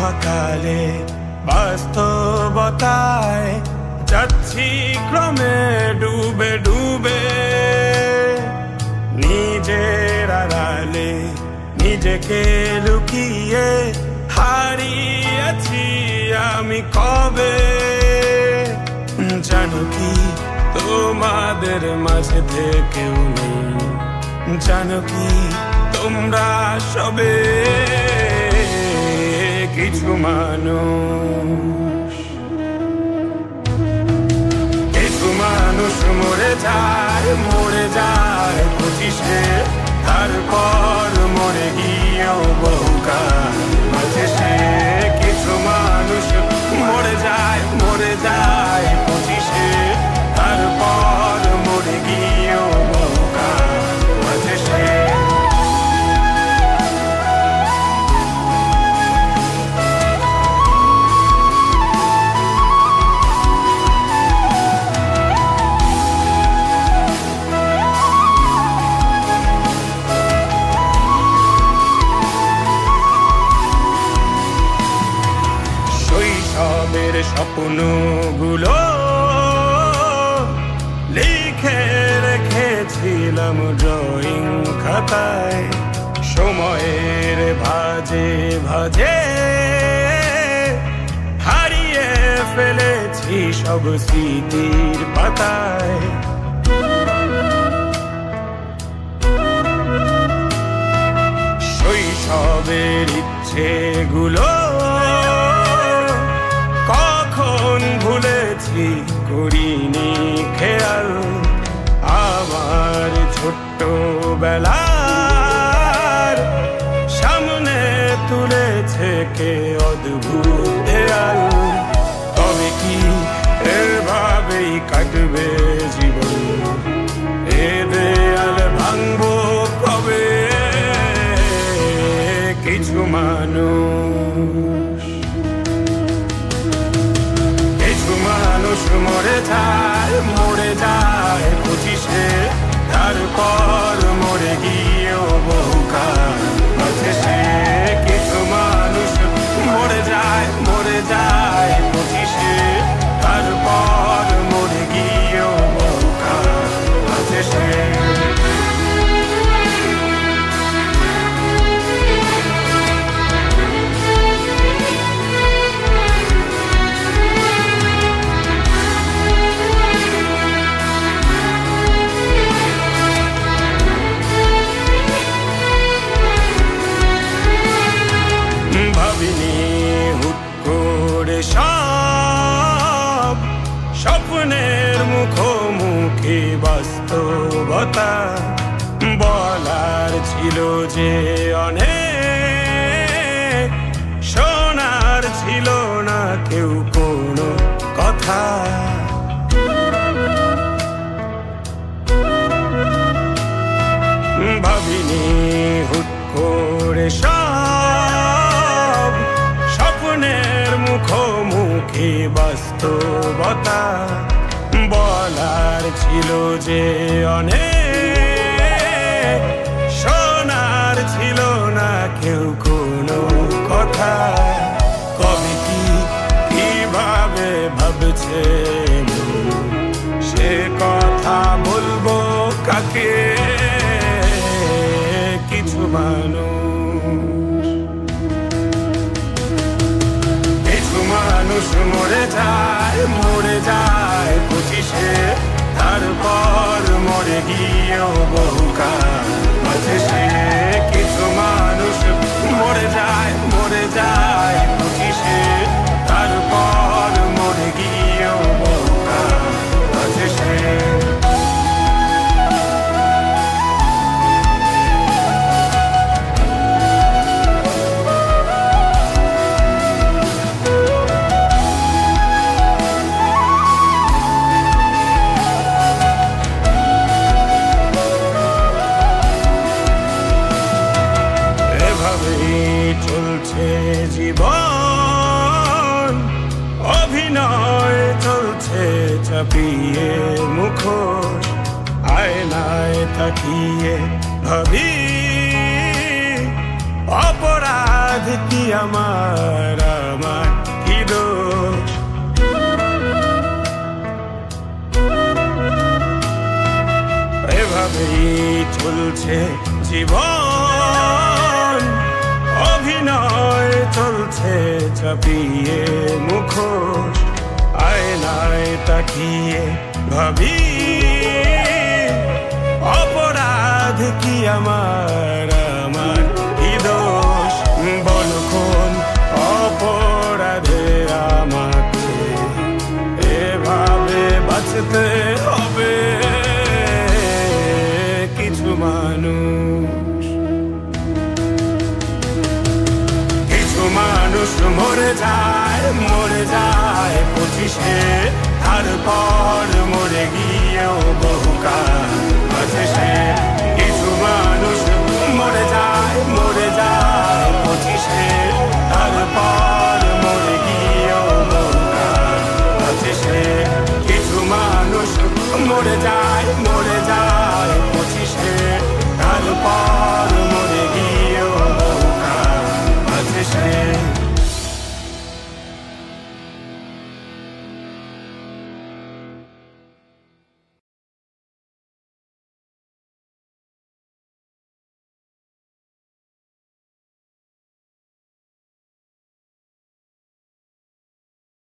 সকালে বাস্তবতায় যাচ্ছি ক্রমে ডুবে ডুবে, নিজের আড়ালে নিজেকে লুকিয়ে হারিয়েছি আমি কবে। জানো কি তোমাদের মাঝে থেকেও নেই, জানো কি তোমরা সবে কিছু মানুষ, কিছু মানুষ মরে যায় 25-এ, তারপর মরে গিয়েও বহুকাল বাঁচে সে। কিছু মানুষ মরে যায় 25-এ, তারপর মরে গিয়েও বহুকাল বাঁচে সে। শৈশবের স্বপ্নগুলো লিখে রেখেছিলাম ড্রয়িং খাতায়, সময়ের ভাজে ভাজে হারিয়ে ফেলেছি সব স্মৃতির পাতায়। শৈশবের ইচ্ছেগুলো কখন ভুলেছি করিনি খেয়াল, আমার ছোট্ট বেলার সামনে তুলেছে কে অদ্ভুত দেয়াল। তবে কি এভাবেই কাটবে জীবন, এ দেয়াল ভাঙবো কবে? কিছু মানুষ, কিছু মানুষ মরে যায় 25-এ, তারপর মরে গিয়েও বহুকাল বাঁচে সে। কিছু মানুষ মরে যায় 25-এ, তারপর মরে গিয়েও বহুকাল বাঁচে সে। ভাবিনি হুট করে সব স্বপ্নের মুখোমুখি বাস্তবতা, বলার ছিল যে অনেক, শোনার ছিল না কেউ কোনো কথা। ভাবিনি হুট করে সব স্বপ্নের মুখোমুখি বাস্তবতা, বলার ছিল যে অনেক, শোনার ছিল না কেউ কোনো কথা। কবে কি কিভাবে ভাবছে সে কথা বলবো কাকে? কিছু মানুষ, কিছু মানুষ মরে যায় 25-এ, তারপর মরে গিয়েও বহুকাল বাঁচে সে। কিছু মানুষ মরে যায় 25-এ, তারপর মরে গিয়েও বহুকাল বাঁচে সে। চলছে জীবন, অভিনয় চলছে চাপিয়ে মুখোশ, আয়নায় তাকিয়ে ভাবি অপরাধ অপরাধ কি আমার কি দোষ এভাবেই চলছে জীবন অভিনয় চলছে চাপিয়ে মুখোশ আয়নায় তাকিয়ে ভাবি অপরাধ কি আমার কি দোষ বল কোন অপরাধে আমাকে এভাবে বাঁচতে হবে কিছু মানুষ মরে যায় 25-এ তারপর